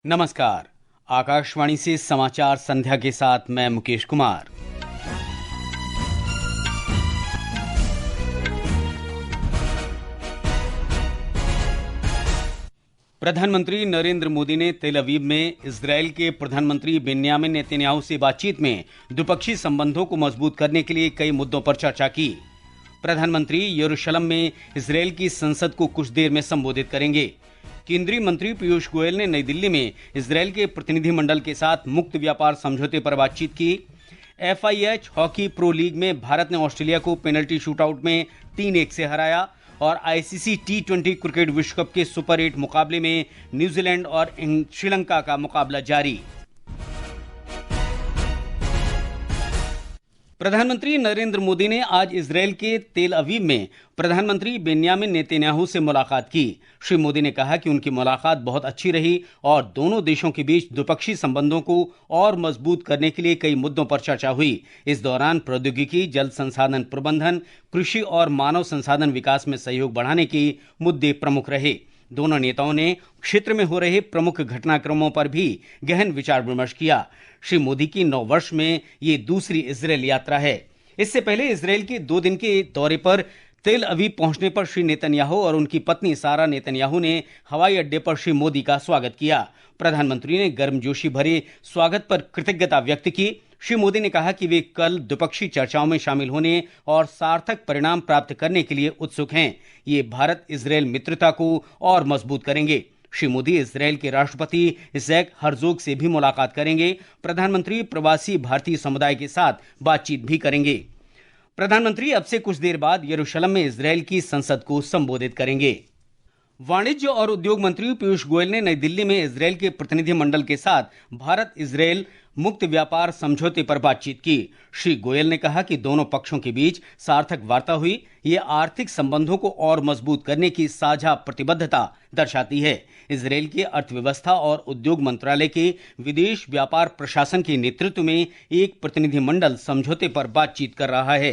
नमस्कार। आकाशवाणी से समाचार संध्या के साथ मैं मुकेश कुमार। प्रधानमंत्री नरेंद्र मोदी ने तेल अवीव में इजरायल के प्रधानमंत्री बेन्यामिन नेतन्याहू से बातचीत में द्विपक्षीय संबंधों को मजबूत करने के लिए कई मुद्दों पर चर्चा की। प्रधानमंत्री यरूशलेम में इजरायल की संसद को कुछ देर में संबोधित करेंगे। केंद्रीय मंत्री पीयूष गोयल ने नई दिल्ली में इजरायल के प्रतिनिधिमंडल के साथ मुक्त व्यापार समझौते पर बातचीत की। FIH हॉकी प्रो लीग में भारत ने ऑस्ट्रेलिया को पेनल्टी शूटआउट में 3-1 से हराया और ICC T20 क्रिकेट विश्व कप के सुपर 8 मुकाबले में न्यूजीलैंड और श्रीलंका का मुकाबला जारी। प्रधानमंत्री नरेंद्र मोदी ने आज इजरायल के तेल अवीव में प्रधानमंत्री बेन्यामिन नेतन्याहू से मुलाकात की। श्री मोदी ने कहा कि उनकी मुलाकात बहुत अच्छी रही और दोनों देशों के बीच द्विपक्षीय संबंधों को और मजबूत करने के लिए कई मुद्दों पर चर्चा हुई। इस दौरान प्रौद्योगिकी, जल संसाधन प्रबंधन, कृषि और मानव संसाधन विकास में सहयोग बढ़ाने के मुद्दे प्रमुख रहे। दोनों नेताओं ने क्षेत्र में हो रहे प्रमुख घटनाक्रमों पर भी गहन विचार विमर्श किया। श्री मोदी की 9 वर्ष में ये दूसरी इजरायल यात्रा है। इससे पहले इजरायल के 2 दिन के दौरे पर तेल अवीव पहुंचने पर श्री नेतन्याहू और उनकी पत्नी सारा नेतन्याहू ने हवाई अड्डे पर श्री मोदी का स्वागत किया। प्रधानमंत्री ने गर्मजोशी भरे स्वागत पर कृतज्ञता व्यक्त की। श्री मोदी ने कहा कि वे कल द्विपक्षीय चर्चाओं में शामिल होने और सार्थक परिणाम प्राप्त करने के लिए उत्सुक हैं। ये भारत इजरायल मित्रता को और मजबूत करेंगे। श्री मोदी इजरायल के राष्ट्रपति इसैक हर्जोग से भी मुलाकात करेंगे। प्रधानमंत्री प्रवासी भारतीय समुदाय के साथ बातचीत भी करेंगे। प्रधानमंत्री अब से कुछ देर बाद यरूशलेम में इजरायल की संसद को संबोधित करेंगे। वाणिज्य और उद्योग मंत्री पीयूष गोयल ने नई दिल्ली में इजरायल के प्रतिनिधिमंडल के साथ भारत इजरायल मुक्त व्यापार समझौते पर बातचीत की। श्री गोयल ने कहा कि दोनों पक्षों के बीच सार्थक वार्ता हुई। ये आर्थिक संबंधों को और मजबूत करने की साझा प्रतिबद्धता दर्शाती है। इजरायल की अर्थव्यवस्था और उद्योग मंत्रालय के विदेश व्यापार प्रशासन के नेतृत्व में एक प्रतिनिधिमंडल समझौते पर बातचीत कर रहा है।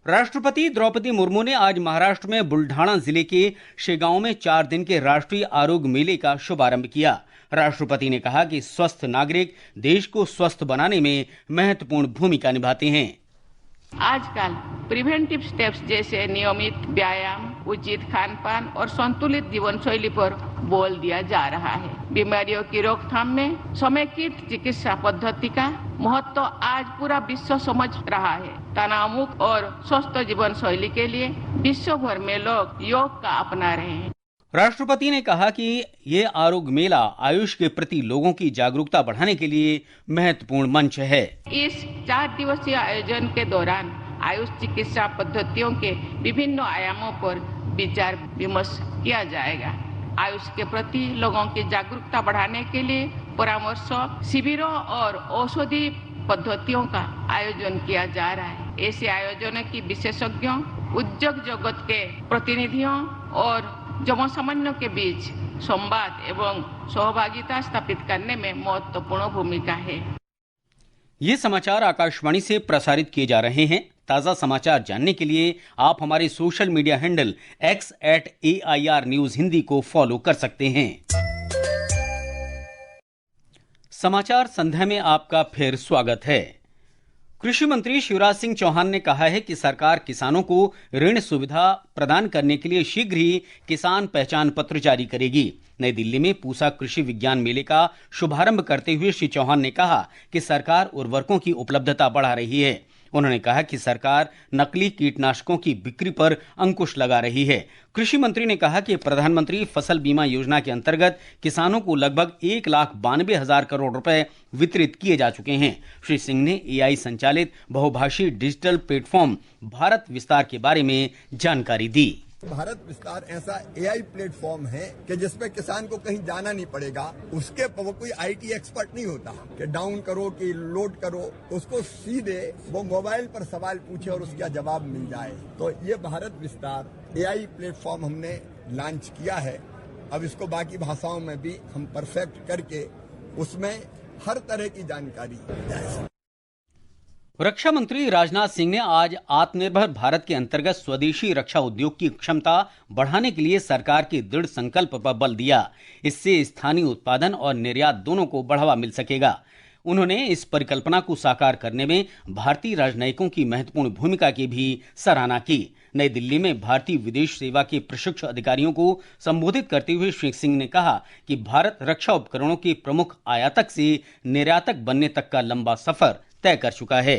राष्ट्रपति द्रौपदी मुर्मू ने आज महाराष्ट्र में बुल्ढाना जिले के शेगांव में 4 दिन के राष्ट्रीय आरोग्य मेले का शुभारंभ किया। राष्ट्रपति ने कहा कि स्वस्थ नागरिक देश को स्वस्थ बनाने में महत्वपूर्ण भूमिका निभाते हैं। आजकल प्रिवेंटिव स्टेप्स जैसे नियमित व्यायाम, उचित खान पान और संतुलित जीवन शैली पर बल दिया जा रहा है। बीमारियों की रोकथाम में समेकित चिकित्सा पद्धति का महत्व आज पूरा विश्व समझ रहा है। तनाव मुक्त और स्वस्थ जीवन शैली के लिए विश्व भर में लोग योग का अपना रहे हैं। राष्ट्रपति ने कहा कि ये आरोग्य मेला आयुष के प्रति लोगों की जागरूकता बढ़ाने के लिए महत्वपूर्ण मंच है। इस 4 दिवसीय आयोजन के दौरान आयुष चिकित्सा पद्धतियों के विभिन्न आयामों पर विचार विमर्श किया जाएगा। आयुष के प्रति लोगों की जागरूकता बढ़ाने के लिए परामर्श शिविरों और औषधि पद्धतियों का आयोजन किया जा रहा है। ऐसे आयोजनों की विशेषज्ञों, उद्योग जगत के प्रतिनिधियों और जनसामान्यों के बीच संवाद एवं सहभागिता स्थापित करने में महत्वपूर्ण भूमिका है। ये समाचार आकाशवाणी से प्रसारित किए जा रहे हैं। ताजा समाचार जानने के लिए आप हमारे social media handle x@AIR news Hindi को फॉलो कर सकते हैं। समाचार संध्या में आपका फिर स्वागत है। कृषि मंत्री शिवराज सिंह चौहान ने कहा है कि सरकार किसानों को ऋण सुविधा प्रदान करने के लिए शीघ्र ही किसान पहचान पत्र जारी करेगी। नई दिल्ली में पूसा कृषि विज्ञान मेले का शुभारंभ करते हुए श्री चौहान ने कहा कि सरकार उर्वरकों की उपलब्धता बढ़ा रही है। उन्होंने कहा कि सरकार नकली कीटनाशकों की बिक्री पर अंकुश लगा रही है। कृषि मंत्री ने कहा कि प्रधानमंत्री फसल बीमा योजना के अंतर्गत किसानों को लगभग 1,92,000 करोड़ रुपए वितरित किए जा चुके हैं। श्री सिंह ने AI संचालित बहुभाषी डिजिटल प्लेटफॉर्म भारत विस्तार के बारे में जानकारी दी। भारत विस्तार ऐसा AI प्लेटफॉर्म है कि जिसपे किसान को कहीं जाना नहीं पड़ेगा। उसके वो कोई IT एक्सपर्ट नहीं होता कि डाउन करो कि लोड करो, उसको सीधे वो मोबाइल पर सवाल पूछे और उसका जवाब मिल जाए। तो ये भारत विस्तार AI प्लेटफॉर्म हमने लॉन्च किया है। अब इसको बाकी भाषाओं में भी हम परफेक्ट करके उसमें हर तरह की जानकारी। रक्षा मंत्री राजनाथ सिंह ने आज आत्मनिर्भर भारत के अंतर्गत स्वदेशी रक्षा उद्योग की क्षमता बढ़ाने के लिए सरकार के दृढ़ संकल्प पर बल दिया। इससे स्थानीय उत्पादन और निर्यात दोनों को बढ़ावा मिल सकेगा। उन्होंने इस परिकल्पना को साकार करने में भारतीय राजनयिकों की महत्वपूर्ण भूमिका की भी सराहना की। नई दिल्ली में भारतीय विदेश सेवा के प्रशिक्षु अधिकारियों को संबोधित करते हुए श्री सिंह ने कहा कि भारत रक्षा उपकरणों के प्रमुख आयातक से निर्यातक बनने तक का लंबा सफर तय कर चुका है।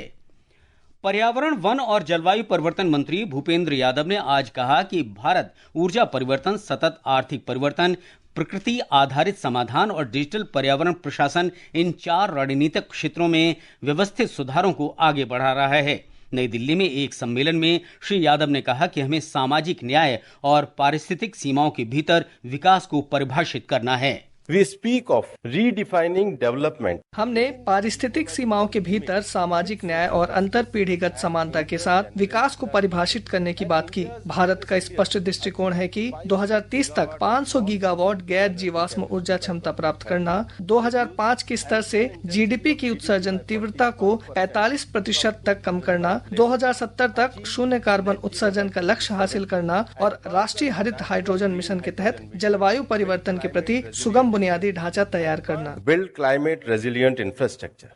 पर्यावरण, वन और जलवायु परिवर्तन मंत्री भूपेंद्र यादव ने आज कहा कि भारत ऊर्जा परिवर्तन, सतत आर्थिक परिवर्तन, प्रकृति आधारित समाधान और डिजिटल पर्यावरण प्रशासन इन 4 रणनीतिक क्षेत्रों में व्यवस्थित सुधारों को आगे बढ़ा रहा है। नई दिल्ली में एक सम्मेलन में श्री यादव ने कहा कि हमें सामाजिक न्याय और पारिस्थितिक सीमाओं के भीतर विकास को परिभाषित करना है। We speak of redefining development. हमने पारिस्थितिक सीमाओं के भीतर सामाजिक न्याय और अंतर पीढ़ीगत समानता के साथ विकास को परिभाषित करने की बात की। भारत का स्पष्ट दृष्टिकोण है कि 2030 तक 500 गीगावाट गैर जीवाश्म ऊर्जा क्षमता प्राप्त करना, 2005 के स्तर से जीडीपी की उत्सर्जन तीव्रता को 45% तक कम करना, 2070 तक शून्य कार्बन उत्सर्जन का लक्ष्य हासिल करना और राष्ट्रीय हरित हाइड्रोजन मिशन के तहत जलवायु परिवर्तन के प्रति सुगम बुनियादी ढांचा तैयार करना। Build climate resilient infrastructure.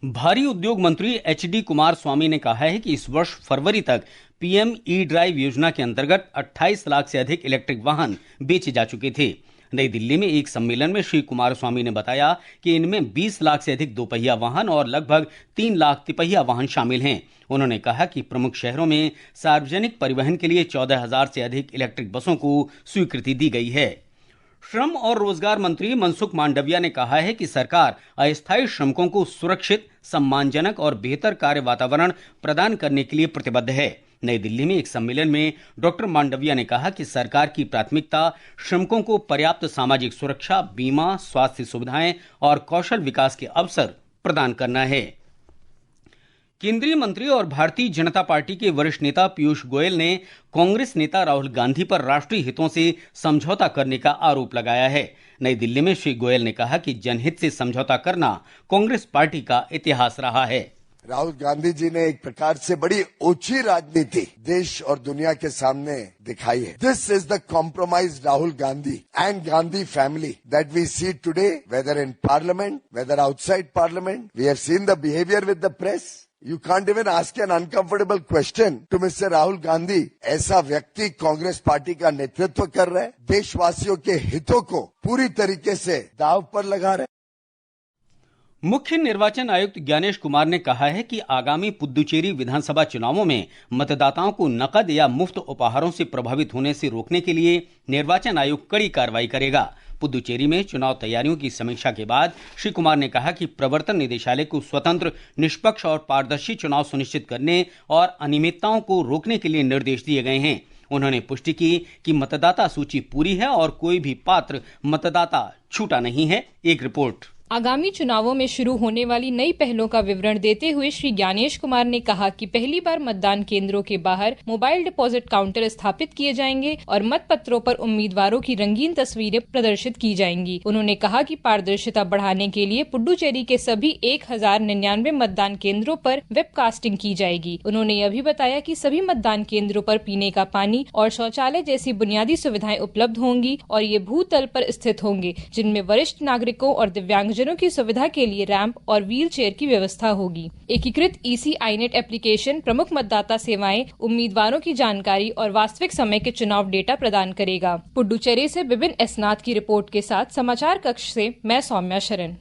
भारी उद्योग मंत्री एचडी कुमार स्वामी ने कहा है कि इस वर्ष फरवरी तक पीएम ई ड्राइव योजना के अंतर्गत 28 लाख से अधिक इलेक्ट्रिक वाहन बेचे जा चुके थे। नई दिल्ली में एक सम्मेलन में श्री कुमार स्वामी ने बताया कि इनमें 20 लाख से अधिक दोपहिया वाहन और लगभग 3 लाख तिपहिया वाहन शामिल हैं। उन्होंने कहा कि प्रमुख शहरों में सार्वजनिक परिवहन के लिए 14,000 से अधिक इलेक्ट्रिक बसों को स्वीकृति दी गई है। श्रम और रोजगार मंत्री मनसुख मांडविया ने कहा है कि सरकार अस्थायी श्रमिकों को सुरक्षित, सम्मानजनक और बेहतर कार्य वातावरण प्रदान करने के लिए प्रतिबद्ध है। नई दिल्ली में एक सम्मेलन में डॉक्टर मांडविया ने कहा कि सरकार की प्राथमिकता श्रमिकों को पर्याप्त सामाजिक सुरक्षा, बीमा, स्वास्थ्य सुविधाएं और कौशल विकास के अवसर प्रदान करना है। केंद्रीय मंत्री और भारतीय जनता पार्टी के वरिष्ठ नेता पीयूष गोयल ने कांग्रेस नेता राहुल गांधी पर राष्ट्रीय हितों से समझौता करने का आरोप लगाया है। नई दिल्ली में श्री गोयल ने कहा कि जनहित से समझौता करना कांग्रेस पार्टी का इतिहास रहा है। राहुल गांधी जी ने एक प्रकार से बड़ी ऊंची राजनीति देश और दुनिया के सामने दिखाई है। This is the compromise Rahul Gandhi and Gandhi family that we see today, whether in parliament, whether outside parliament. We have seen the behaviour with the press. You can't even ask an uncomfortable question to Mr. Rahul Gandhi. ऐसा व्यक्ति Congress party का नेतृत्व कर रहे हैं, देशवासियों के हितों को पूरी तरीके से दांव पर लगा रहे। मुख्य निर्वाचन आयुक्त ज्ञानेश कुमार ने कहा है कि आगामी पुद्दुचेरी विधानसभा चुनावों में मतदाताओं को नकद या मुफ्त उपहारों से प्रभावित होने से रोकने के लिए निर्वाचन आयोग कड़ी कार्रवाई करेगा। पुद्दुचेरी में चुनाव तैयारियों की समीक्षा के बाद श्री कुमार ने कहा कि प्रवर्तन निदेशालय को स्वतंत्र, निष्पक्ष और पारदर्शी चुनाव सुनिश्चित करने और अनियमितताओं को रोकने के लिए निर्देश दिए गए हैं। उन्होंने पुष्टि की कि मतदाता सूची पूरी है और कोई भी पात्र मतदाता छूटा नहीं है। एक रिपोर्ट। आगामी चुनावों में शुरू होने वाली नई पहलों का विवरण देते हुए श्री ज्ञानेश कुमार ने कहा कि पहली बार मतदान केंद्रों के बाहर मोबाइल डिपॉजिट काउंटर स्थापित किए जाएंगे और मतपत्रों पर उम्मीदवारों की रंगीन तस्वीरें प्रदर्शित की जाएंगी। उन्होंने कहा कि पारदर्शिता बढ़ाने के लिए पुडुचेरी के सभी 1099 मतदान केंद्रों पर वेबकास्टिंग की जाएगी। उन्होंने यह भी बताया कि सभी मतदान केंद्रों पर पीने का पानी और शौचालय जैसी बुनियादी सुविधाएं उपलब्ध होंगी और ये भूतल पर स्थित होंगे, जिनमें वरिष्ठ नागरिकों और दिव्यांग जनों की सुविधा के लिए रैंप और व्हील चेयर की व्यवस्था होगी। एकीकृत ईसी आईनेट एप्लीकेशन प्रमुख मतदाता सेवाएं, उम्मीदवारों की जानकारी और वास्तविक समय के चुनाव डेटा प्रदान करेगा। पुडुचेरी से विपिन एसनाथ की रिपोर्ट के साथ समाचार कक्ष से मैं सौम्या शरण।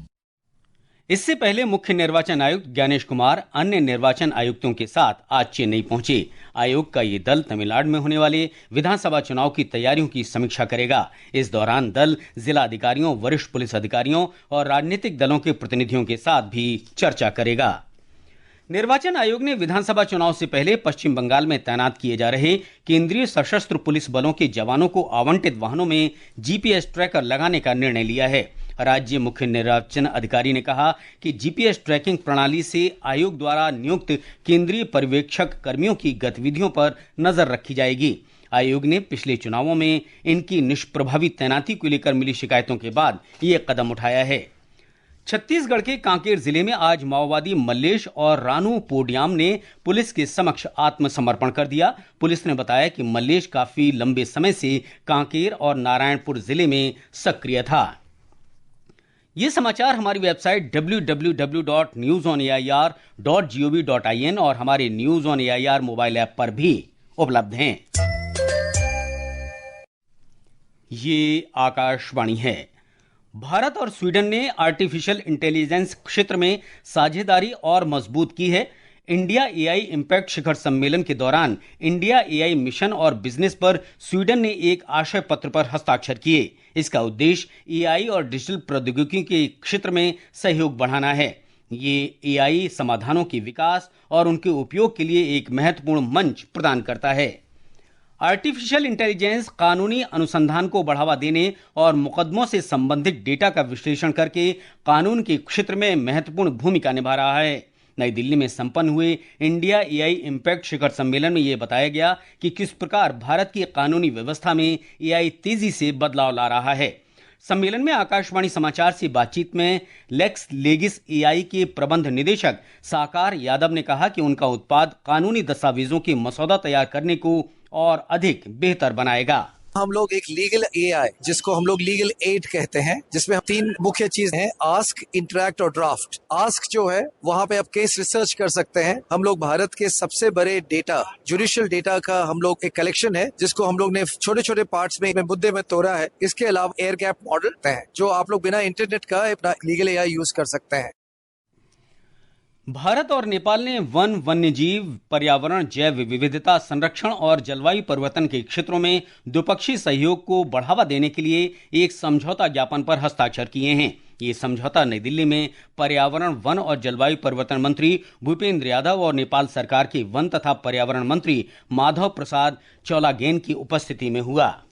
इससे पहले मुख्य निर्वाचन आयुक्त ज्ञानेश कुमार अन्य निर्वाचन आयुक्तों के साथ आज चेन्नई पहुंचे। आयोग का ये दल तमिलनाडु में होने वाले विधानसभा चुनाव की तैयारियों की समीक्षा करेगा। इस दौरान दल जिला अधिकारियों, वरिष्ठ पुलिस अधिकारियों और राजनीतिक दलों के प्रतिनिधियों के साथ भी चर्चा करेगा। निर्वाचन आयोग ने विधानसभा चुनाव से पहले पश्चिम बंगाल में तैनात किए जा रहे केंद्रीय सशस्त्र पुलिस बलों के जवानों को आवंटित वाहनों में जीपीएस ट्रैकर लगाने का निर्णय लिया है। राज्य मुख्य निर्वाचन अधिकारी ने कहा कि जीपीएस ट्रैकिंग प्रणाली से आयोग द्वारा नियुक्त केंद्रीय पर्यवेक्षक कर्मियों की गतिविधियों पर नजर रखी जाएगी। आयोग ने पिछले चुनावों में इनकी निष्प्रभावी तैनाती को लेकर मिली शिकायतों के बाद ये कदम उठाया है। छत्तीसगढ़ के कांकेर जिले में आज माओवादी मल्लेश और रानू पोडियाम ने पुलिस के समक्ष आत्मसमर्पण कर दिया। पुलिस ने बताया कि मल्लेश काफी लंबे समय से कांकेर और नारायणपुर जिले में सक्रिय था। ये समाचार हमारी वेबसाइट www.newsonair.gov.in और हमारे news on AIR mobile app पर भी उपलब्ध हैं। ये आकाशवाणी है। भारत और स्वीडन ने आर्टिफिशियल इंटेलिजेंस क्षेत्र में साझेदारी और मजबूत की है। इंडिया एआई इम्पैक्ट शिखर सम्मेलन के दौरान इंडिया एआई मिशन और बिजनेस पर स्वीडन ने एक आशय पत्र पर हस्ताक्षर किए। इसका उद्देश्य एआई और डिजिटल प्रौद्योगिकी के क्षेत्र में सहयोग बढ़ाना है। ये एआई समाधानों के विकास और उनके उपयोग के लिए एक महत्वपूर्ण मंच प्रदान करता है। आर्टिफिशियल इंटेलिजेंस कानूनी अनुसंधान को बढ़ावा देने और मुकदमों से संबंधित डेटा का विश्लेषण करके कानून के क्षेत्र में महत्वपूर्ण भूमिका निभा रहा है। नई दिल्ली में संपन्न हुए इंडिया एआई इम्पैक्ट शिखर सम्मेलन में यह बताया गया कि किस प्रकार भारत की कानूनी व्यवस्था में एआई तेजी से बदलाव ला रहा है। सम्मेलन में आकाशवाणी समाचार से बातचीत में लेक्स लेगिस एआई के प्रबंध निदेशक साकार यादव ने कहा कि उनका उत्पाद कानूनी दस्तावेजों के मसौदा तैयार करने को और अधिक बेहतर बनाएगा। हम लोग एक लीगल एआई जिसको हम लोग लीगल एड कहते हैं, जिसमें 3 मुख्य चीज हैं, आस्क, इंटरैक्ट और ड्राफ्ट। आस्क जो है वहां पे आप केस रिसर्च कर सकते हैं। हम लोग भारत के सबसे बड़े डेटा, जुडिशियल डेटा का हम लोग एक कलेक्शन है जिसको हम लोग ने छोटे छोटे पार्ट्स में मुद्दे में तोड़ा है। इसके अलावा एयर गैप मॉडल है जो आप लोग बिना इंटरनेट का अपना लीगल एआई यूज कर सकते हैं। भारत और नेपाल ने वन, वन्यजीव, पर्यावरण, जैव विविधता संरक्षण और जलवायु परिवर्तन के क्षेत्रों में द्विपक्षीय सहयोग को बढ़ावा देने के लिए एक समझौता ज्ञापन पर हस्ताक्षर किए हैं। ये समझौता नई दिल्ली में पर्यावरण, वन और जलवायु परिवर्तन मंत्री भूपेंद्र यादव और नेपाल सरकार के वन तथा पर्यावरण मंत्री माधव प्रसाद चौलागेन की उपस्थिति में हुआ।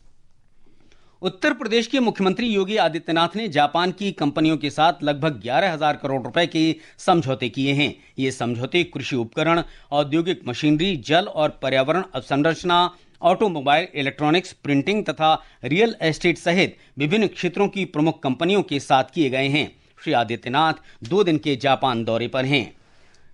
उत्तर प्रदेश के मुख्यमंत्री योगी आदित्यनाथ ने जापान की कंपनियों के साथ लगभग 11,000 करोड़ रुपए के समझौते किए हैं। ये समझौते कृषि उपकरण, औद्योगिक मशीनरी, जल और पर्यावरण अवसंरचना, ऑटोमोबाइल, इलेक्ट्रॉनिक्स, प्रिंटिंग तथा रियल एस्टेट सहित विभिन्न क्षेत्रों की प्रमुख कंपनियों के साथ किए गए हैं। श्री आदित्यनाथ 2 दिन के जापान दौरे पर हैं।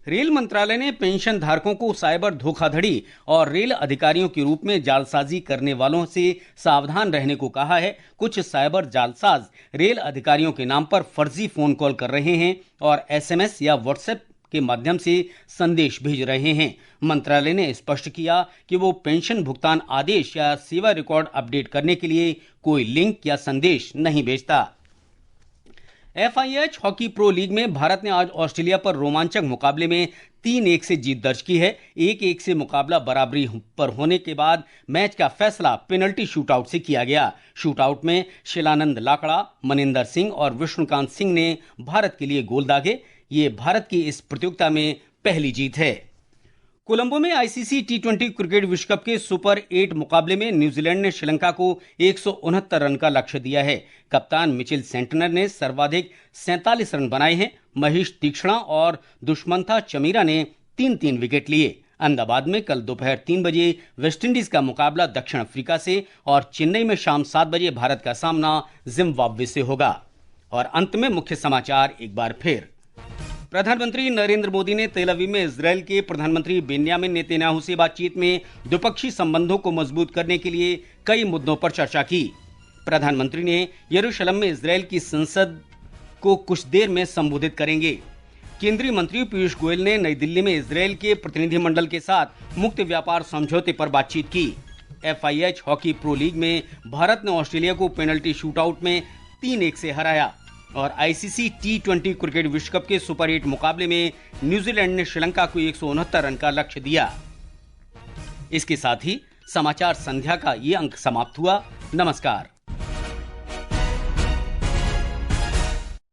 रेल मंत्रालय ने पेंशन धारकों को साइबर धोखाधड़ी और रेल अधिकारियों के रूप में जालसाजी करने वालों से सावधान रहने को कहा है। कुछ साइबर जालसाज रेल अधिकारियों के नाम पर फर्जी फोन कॉल कर रहे हैं और एसएमएस या व्हाट्सएप के माध्यम से संदेश भेज रहे हैं। मंत्रालय ने स्पष्ट किया कि वो पेंशन भुगतान आदेश या सेवा रिकॉर्ड अपडेट करने के लिए कोई लिंक या संदेश नहीं भेजता। FIH हॉकी प्रो लीग में भारत ने आज ऑस्ट्रेलिया पर रोमांचक मुकाबले में 3-1 से जीत दर्ज की है। 1-1 से मुकाबला बराबरी पर होने के बाद मैच का फैसला पेनल्टी शूटआउट से किया गया। शूटआउट में शिलानंद लाकड़ा, मनिंदर सिंह और विष्णुकांत सिंह ने भारत के लिए गोल दागे। ये भारत की इस प्रतियोगिता में पहली जीत है। कोलंबो में आईसीसी T20 क्रिकेट विश्व कप के सुपर 8 मुकाबले में न्यूजीलैंड ने श्रीलंका को 169 रन का लक्ष्य दिया है। कप्तान मिचेल सेंटनर ने सर्वाधिक 47 रन बनाए हैं। महेश तीक्ष्णा और दुष्मंथा चमीरा ने 3-3 विकेट लिए। अहमदाबाद में कल दोपहर 3 बजे वेस्टइंडीज का मुकाबला दक्षिण अफ्रीका से और चेन्नई में शाम 7 बजे भारत का सामना जिम्बाब्वे से होगा। और अंत में मुख्य समाचार एक बार फिर। प्रधानमंत्री नरेंद्र मोदी ने तेल अवीव में इजरायल के प्रधानमंत्री बेन्यामिन नेतन्याहू से बातचीत में द्विपक्षीय संबंधों को मजबूत करने के लिए कई मुद्दों पर चर्चा की। प्रधानमंत्री ने यरूशलेम में इजरायल की संसद को कुछ देर में संबोधित करेंगे। केंद्रीय मंत्री पीयूष गोयल ने नई दिल्ली में इजरायल के प्रतिनिधिमंडल के साथ मुक्त व्यापार समझौते पर बातचीत की। FIH हॉकी प्रो लीग में भारत ने ऑस्ट्रेलिया को पेनल्टी शूटआउट में 3-1 से हराया और आईसीसी T20 क्रिकेट विश्व कप के सुपर 8 मुकाबले में न्यूजीलैंड ने श्रीलंका को 169 रन का लक्ष्य दिया। इसके साथ ही समाचार संध्या का ये अंक समाप्त हुआ। नमस्कार।